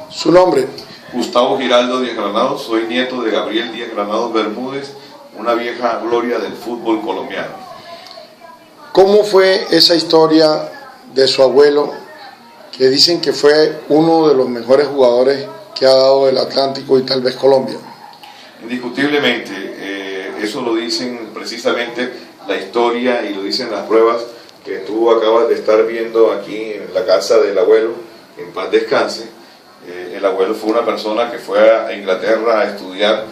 Su nombre. Gustavo Giraldo Díaz Granados, soy nieto de Gabriel Díaz Granados Bermúdez, una vieja gloria del fútbol colombiano. ¿Cómo fue esa historia de su abuelo, que dicen que fue uno de los mejores jugadores que ha dado el Atlántico y tal vez Colombia? Indiscutiblemente, eso lo dicen precisamente la historia y lo dicen las pruebas que tú acabas de estar viendo aquí en la casa del abuelo, en paz descanse. El abuelo fue una persona que fue a Inglaterra a estudiar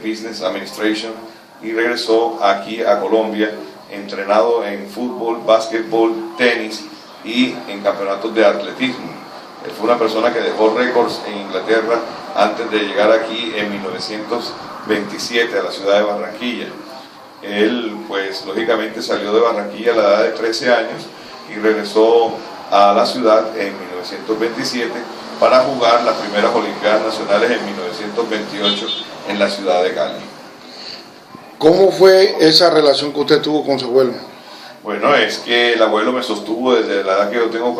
Business Administration y regresó aquí a Colombia entrenado en fútbol, básquetbol, tenis y en campeonatos de atletismo. Él fue una persona que dejó récords en Inglaterra antes de llegar aquí en 1927 a la ciudad de Barranquilla. Él, pues, lógicamente salió de Barranquilla a la edad de 13 años y regresó a la ciudad en 1927 para jugar las primeras Olimpiadas Nacionales en 1928 en la ciudad de Cali. ¿Cómo fue esa relación que usted tuvo con su abuelo? Bueno, es que el abuelo me sostuvo desde la edad que yo tengo,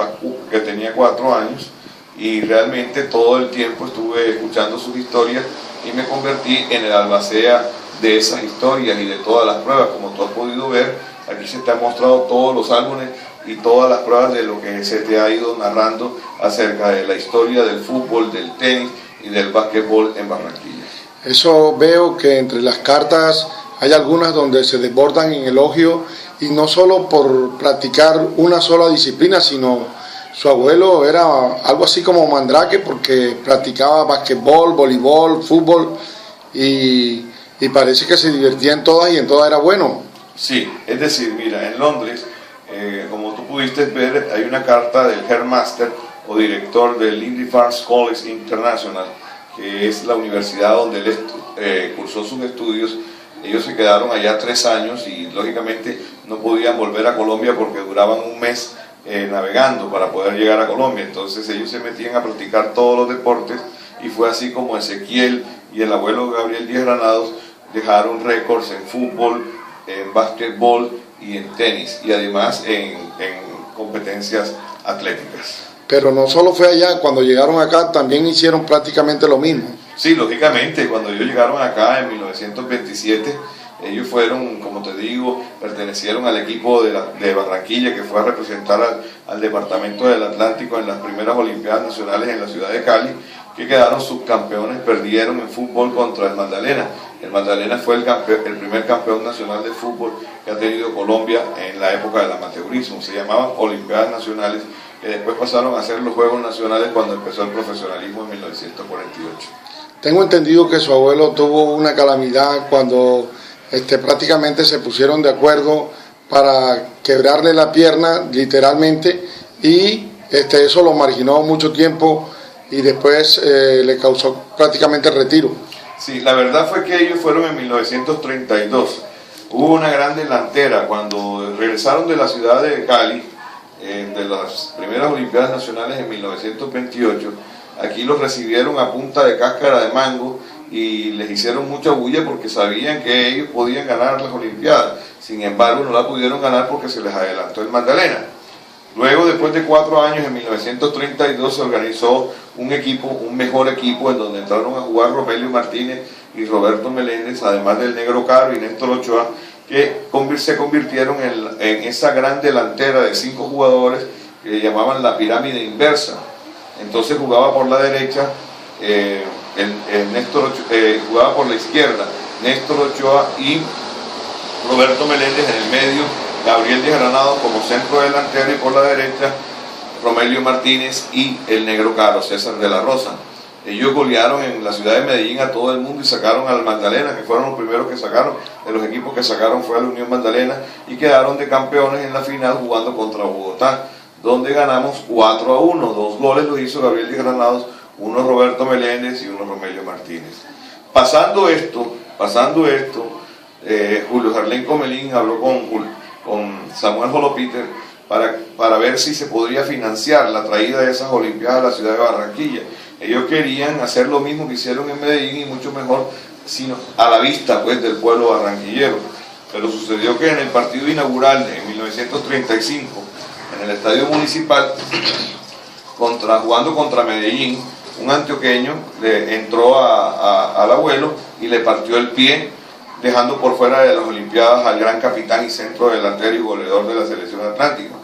que tenía 4 años, y realmente todo el tiempo estuve escuchando sus historias y me convertí en el albacea de esas historias y de todas las pruebas. Como tú has podido ver, aquí se te han mostrado todos los álbumes y todas las pruebas de lo que se te ha ido narrando acerca de la historia del fútbol, del tenis y del básquetbol en Barranquilla. Eso veo que entre las cartas hay algunas donde se desbordan en elogio, y no solo por practicar una sola disciplina, sino su abuelo era algo así como Mandrake, porque practicaba básquetbol, voleibol, fútbol, y parece que se divertía en todas y en todas era bueno. Sí, es decir, mira, en Londres, como tú pudiste ver, hay una carta del Headmaster o director del Lindy Farms College International, que es la universidad donde él cursó sus estudios. Ellos se quedaron allá 3 años y lógicamente no podían volver a Colombia porque duraban un mes navegando para poder llegar a Colombia. Entonces ellos se metían a practicar todos los deportes, y fue así como Ezequiel y el abuelo Gabriel Díaz Granados dejaron récords en fútbol, en básquetbol y en tenis, y además en competencias atléticas. Pero no solo fue allá, cuando llegaron acá también hicieron prácticamente lo mismo. Sí, lógicamente, cuando ellos llegaron acá en 1927, ellos fueron, como te digo, pertenecieron al equipo de Barranquilla, que fue a representar al departamento del Atlántico en las primeras Olimpiadas Nacionales en la ciudad de Cali, que quedaron subcampeones, perdieron en fútbol contra el Magdalena. El Magdalena fue el primer campeón nacional de fútbol que ha tenido Colombia en la época del amateurismo. Se llamaban Olimpiadas Nacionales, que después pasaron a ser los Juegos Nacionales cuando empezó el profesionalismo en 1948. Tengo entendido que su abuelo tuvo una calamidad cuando prácticamente se pusieron de acuerdo para quebrarle la pierna, literalmente, y eso lo marginó mucho tiempo y después le causó prácticamente el retiro. Sí, la verdad fue que ellos fueron en 1932. Hubo una gran delantera cuando regresaron de la ciudad de Cali, de las primeras Olimpiadas Nacionales en 1928. Aquí los recibieron a punta de cáscara de mango y les hicieron mucha bulla porque sabían que ellos podían ganar las Olimpiadas. Sin embargo, no la pudieron ganar porque se les adelantó el Magdalena. Luego, después de 4 años, en 1932, se organizó un equipo, un mejor equipo, en donde entraron a jugar Romelio Martínez y Roberto Meléndez, además del Negro Caro y Néstor Ochoa, que se convirtieron en esa gran delantera de 5 jugadores que llamaban la pirámide inversa. Entonces jugaba por la derecha, jugaba por la izquierda Néstor Ochoa y Roberto Meléndez en el medio, Gabriel Díaz Granados como centro delantero, y por la derecha Romelio Martínez y el Negro Caro, César de la Rosa. Ellos golearon en la ciudad de Medellín a todo el mundo y sacaron al Magdalena, que fueron los primeros que sacaron. De los equipos que sacaron fue a la Unión Magdalena, y quedaron de campeones en la final jugando contra Bogotá, donde ganamos 4-1. 2 goles los hizo Gabriel Díaz Granados, uno Roberto Meléndez y uno Romelio Martínez. Pasando esto, Julio Jarlén Comelín habló con Samuel Jolopiter para ver si se podría financiar la traída de esas Olimpiadas a la ciudad de Barranquilla. Ellos querían hacer lo mismo que hicieron en Medellín, y mucho mejor, sino a la vista pues del pueblo barranquillero. Pero sucedió que en el partido inaugural de 1935, en el Estadio Municipal, jugando contra Medellín, un antioqueño entró al abuelo y le partió el pie, dejando por fuera de las Olimpiadas al gran capitán y centro delantero y goleador de la selección atlántica.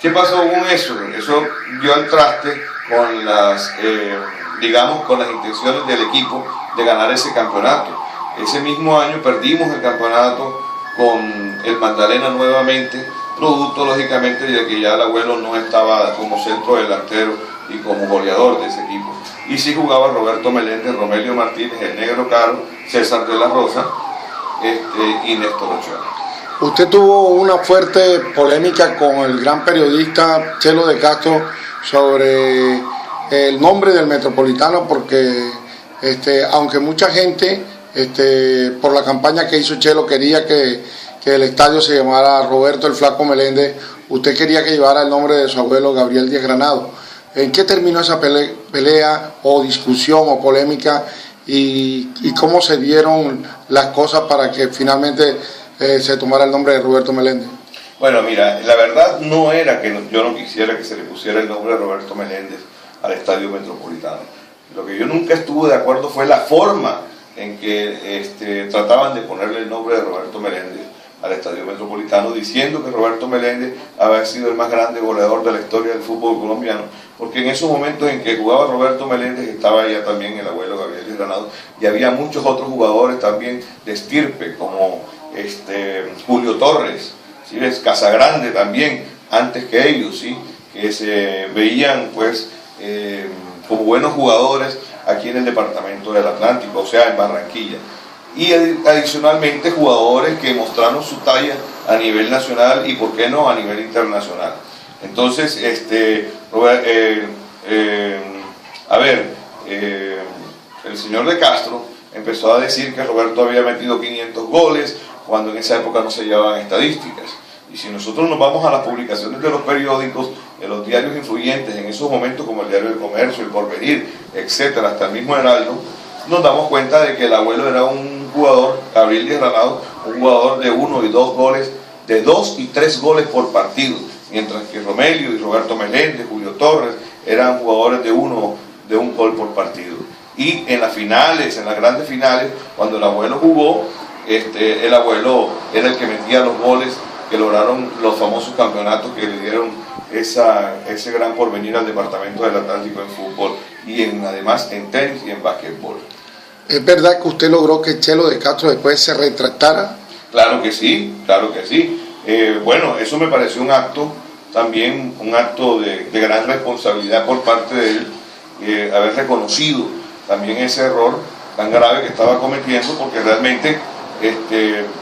¿Qué pasó con eso? Eso dio al traste con las, digamos, con las intenciones del equipo de ganar ese campeonato. Ese mismo año perdimos el campeonato con el Magdalena nuevamente, producto lógicamente de que ya el abuelo no estaba como centro delantero y como goleador de ese equipo. Y sí jugaba Roberto Meléndez, Romelio Martínez, el Negro Caro, César de la Rosa y Néstor Ochoa. Usted tuvo una fuerte polémica con el gran periodista Chelo de Castro sobre el nombre del Metropolitano, porque aunque mucha gente por la campaña que hizo Chelo quería que el estadio se llamara Roberto el Flaco Meléndez, usted quería que llevara el nombre de su abuelo Gabriel Díaz Granado. ¿En qué terminó esa pelea o discusión o polémica y cómo se dieron las cosas para que finalmente se tomara el nombre de Roberto Meléndez? Bueno, mira, la verdad no era que yo no quisiera que se le pusiera el nombre de Roberto Meléndez al Estadio Metropolitano. Lo que yo nunca estuve de acuerdo fue la forma en que trataban de ponerle el nombre de Roberto Meléndez al Estadio Metropolitano, diciendo que Roberto Meléndez había sido el más grande goleador de la historia del fútbol colombiano, porque en esos momentos en que jugaba Roberto Meléndez estaba ya también el abuelo Gabriel Díaz Granado, y había muchos otros jugadores también de estirpe, como Julio Torres, ¿sí? Casagrande también, antes que ellos, ¿sí? Que se veían pues como buenos jugadores aquí en el departamento del Atlántico, o sea, en Barranquilla. Y adicionalmente jugadores que mostraron su talla a nivel nacional y por qué no a nivel internacional. Entonces, el señor de Castro empezó a decir que Roberto había metido 500 goles, cuando en esa época no se llevaban estadísticas. Y si nosotros nos vamos a las publicaciones de los periódicos, de los diarios influyentes en esos momentos, como el Diario del Comercio, el Porvenir, etcétera, hasta el mismo Heraldo, nos damos cuenta de que el abuelo era un jugador, Gabriel Díaz Granado, un jugador de 1 y 2 goles, de 2 y 3 goles por partido, mientras que Romelio y Roberto Meléndez, Julio Torres, eran jugadores de un gol por partido. Y en las finales, en las grandes finales, cuando el abuelo jugó, el abuelo era el que metía los goles que lograron los famosos campeonatos que le dieron ese gran porvenir al departamento del Atlántico en fútbol y además en tenis y en básquetbol. ¿Es verdad que usted logró que Chelo de Castro después se retractara? Claro que sí, claro que sí. Bueno, eso me pareció un acto, también un acto de gran responsabilidad por parte de él, haber reconocido también ese error tan grave que estaba cometiendo, porque realmente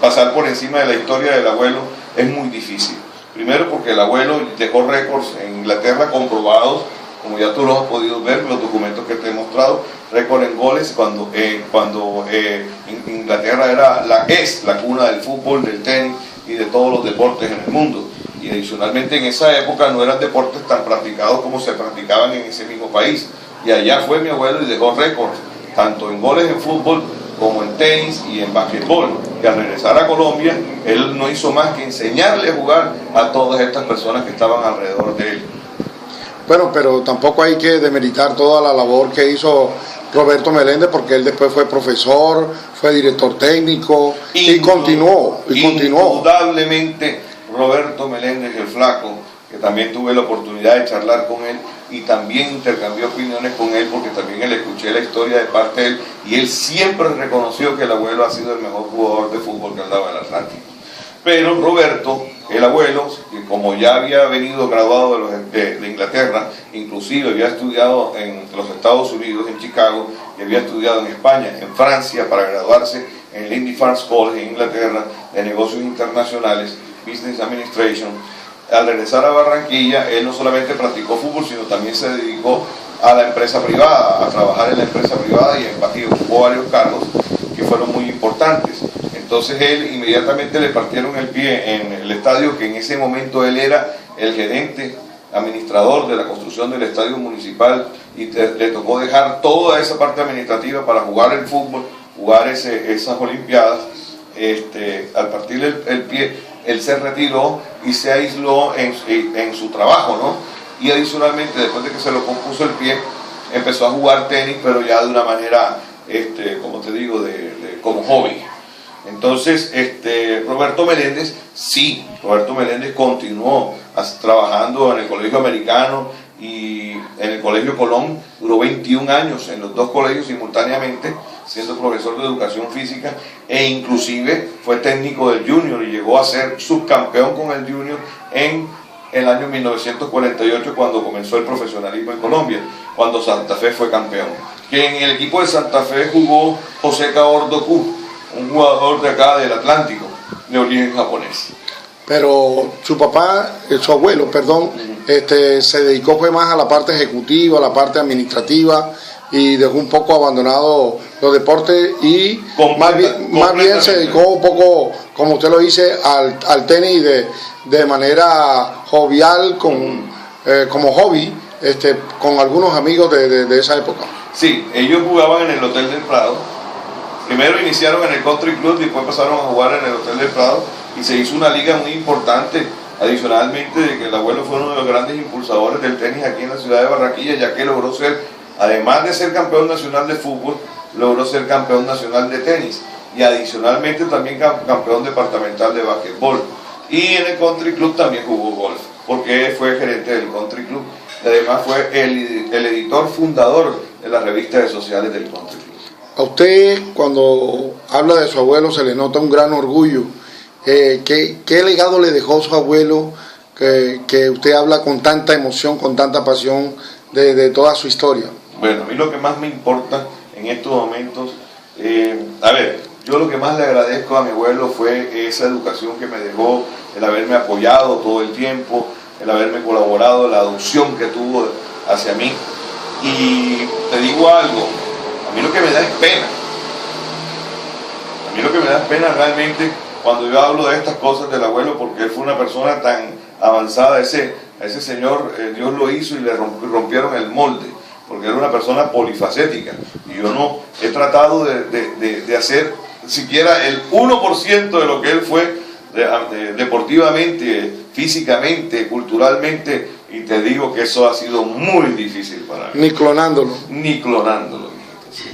pasar por encima de la historia del abuelo es muy difícil. Primero porque el abuelo dejó récords en Inglaterra comprobados, como ya tú los has podido ver en los documentos que te he mostrado, récord en goles cuando Inglaterra es la cuna del fútbol, del tenis y de todos los deportes en el mundo. Y adicionalmente en esa época no eran deportes tan practicados como se practicaban en ese mismo país. Y allá fue mi abuelo y dejó récords, tanto en goles en fútbol como en tenis y en básquetbol. Y al regresar a Colombia, él no hizo más que enseñarle a jugar a todas estas personas que estaban alrededor de él. Bueno, pero tampoco hay que demeritar toda la labor que hizo Roberto Meléndez, porque él después fue profesor, fue director técnico y continuó. Indudablemente Roberto Meléndez, el Flaco, que también tuve la oportunidad de charlar con él y también intercambié opiniones con él, porque también le escuché la historia de parte de él, y él siempre reconoció que el abuelo ha sido el mejor jugador de fútbol que ha dado en el Atlántico. Pero Roberto, el abuelo, que como ya había venido graduado de Inglaterra, inclusive había estudiado en los Estados Unidos, en Chicago, y había estudiado en España, en Francia, para graduarse en el Indy Farms College en Inglaterra, de negocios internacionales, Business Administration. Al regresar a Barranquilla, él no solamente practicó fútbol, sino también se dedicó a la empresa privada, a trabajar en la empresa privada, y ocupó varios cargos que fueron muy importantes. Entonces él inmediatamente le partieron el pie en el estadio, que en ese momento él era el gerente administrador de la construcción del estadio municipal, y le tocó dejar toda esa parte administrativa para jugar el fútbol, jugar esas olimpiadas. Al partirle el pie, él se retiró y se aisló en su trabajo, ¿no? Y adicionalmente, después de que se lo compuso el pie, empezó a jugar tenis, pero ya de una manera, como te digo, como hobby. Entonces, Roberto Meléndez continuó trabajando en el Colegio Americano y en el Colegio Colón, duró 21 años en los dos colegios simultáneamente, siendo profesor de educación física, e inclusive fue técnico del Junior y llegó a ser subcampeón con el Junior en el año 1948, cuando comenzó el profesionalismo en Colombia, cuando Santa Fe fue campeón. Que en el equipo de Santa Fe jugó José Kaor-Doku, un jugador de acá del Atlántico, de origen japonés. Pero su abuelo, se dedicó más a la parte ejecutiva, a la parte administrativa, y dejó un poco abandonado los deportes y más bien se dedicó un poco, como usted lo dice, al tenis de manera jovial, como hobby, con algunos amigos de esa época. Sí, ellos jugaban en el Hotel del Prado. Primero iniciaron en el Country Club, después pasaron a jugar en el Hotel del Prado y se hizo una liga muy importante. Adicionalmente de que el abuelo fue uno de los grandes impulsadores del tenis aquí en la ciudad de Barranquilla, ya que logró ser, además de ser campeón nacional de fútbol, logró ser campeón nacional de tenis y adicionalmente también campeón departamental de básquetbol. Y en el Country Club también jugó golf, porque fue gerente del Country Club y además fue el editor fundador de las revistas sociales del Country Club. A usted, cuando habla de su abuelo, se le nota un gran orgullo. ¿Qué legado le dejó su abuelo que usted habla con tanta emoción, con tanta pasión de toda su historia? Bueno, a mí lo que más me importa en estos momentos, yo lo que más le agradezco a mi abuelo fue esa educación que me dejó, el haberme apoyado todo el tiempo, el haberme colaborado, la adopción que tuvo hacia mí. Y te digo algo, a mí lo que me da es pena. A mí lo que me da es pena realmente cuando yo hablo de estas cosas del abuelo, porque él fue una persona tan avanzada, a ese señor, Dios lo hizo y le rompieron el molde, porque era una persona polifacética. Y yo no he tratado de hacer siquiera el 1% de lo que él fue deportivamente, físicamente, culturalmente, y te digo que eso ha sido muy difícil para mí. Ni clonándolo. Ni clonándolo.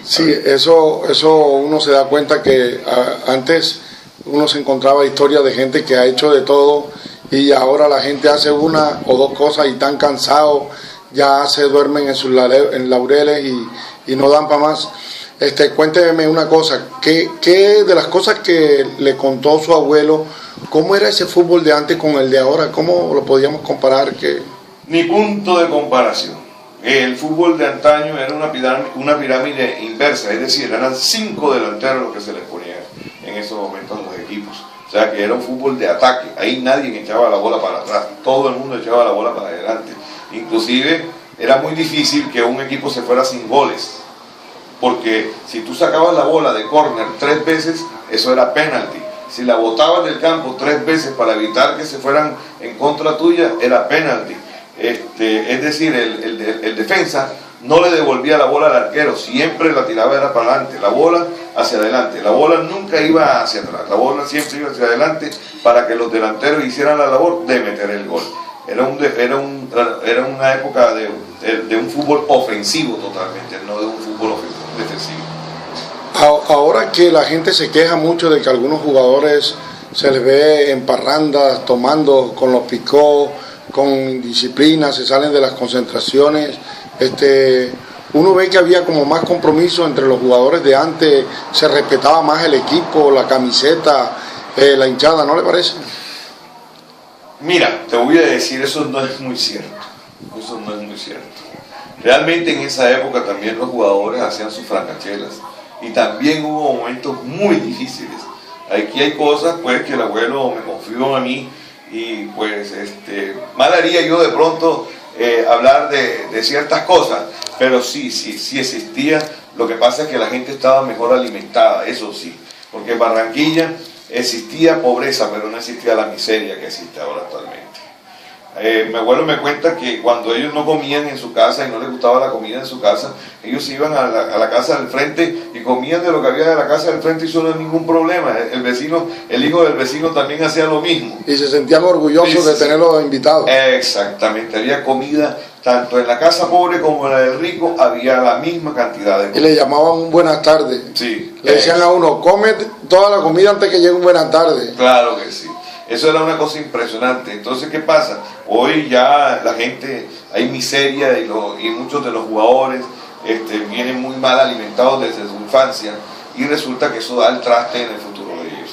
Sí, eso uno se da cuenta que antes uno se encontraba historias de gente que ha hecho de todo y ahora la gente hace una o dos cosas y están cansados, ya se duermen en sus laureles y no dan para más. Cuénteme una cosa, ¿qué de las cosas que le contó su abuelo, cómo era ese fútbol de antes con el de ahora? ¿Cómo lo podíamos comparar? Ni punto de comparación. El fútbol de antaño era una pirámide inversa, es decir, eran 5 delanteros los que se les ponían en esos momentos los equipos. O sea que era un fútbol de ataque, ahí nadie echaba la bola para atrás, todo el mundo echaba la bola para adelante. Inclusive era muy difícil que un equipo se fuera sin goles, porque si tú sacabas la bola de córner 3 veces, eso era penalti. Si la botabas del campo 3 veces para evitar que se fueran en contra tuya, era penalti. Es decir, el defensa no le devolvía la bola al arquero, siempre la tiraba era para adelante, la bola hacia adelante, la bola nunca iba hacia atrás, la bola siempre iba hacia adelante para que los delanteros hicieran la labor de meter el gol. Era una época de un fútbol ofensivo totalmente, no de un fútbol defensivo. Ahora que la gente se queja mucho de que algunos jugadores se les ve en parrandas, tomando con los picó, con indisciplina, se salen de las concentraciones, uno ve que había como más compromiso entre los jugadores de antes, se respetaba más el equipo, la camiseta, la hinchada, ¿no le parece? Mira, te voy a decir, eso no es muy cierto. Eso no es muy cierto. Realmente en esa época también los jugadores hacían sus francachelas y también hubo momentos muy difíciles. Aquí hay cosas pues que el abuelo me confió a mí y pues mal haría yo de pronto hablar de ciertas cosas, pero sí existía. Lo que pasa es que la gente estaba mejor alimentada, eso sí, porque en Barranquilla existía pobreza, pero no existía la miseria que existe ahora actualmente. Mi abuelo me cuenta que cuando ellos no comían en su casa y no les gustaba la comida en su casa, ellos iban a la casa del frente y comían de lo que había de la casa del frente y eso no era ningún problema. El hijo del vecino también hacía lo mismo. Y se sentían orgullosos de tenerlos invitados. Exactamente, había comida tanto en la casa pobre como en la del rico había la misma cantidad de Y le llamaban un buenas tardes. Sí. Le decían a uno, come toda la comida antes que llegue un buenas tardes. Claro que sí. Eso era una cosa impresionante. Entonces, ¿qué pasa? Hoy ya la gente, hay miseria y muchos de los jugadores vienen muy mal alimentados desde su infancia y resulta que eso da el traste en el futuro de ellos.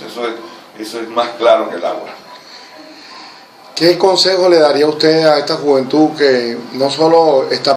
Eso es más claro que el agua. ¿Qué consejo le daría usted a esta juventud que no solo está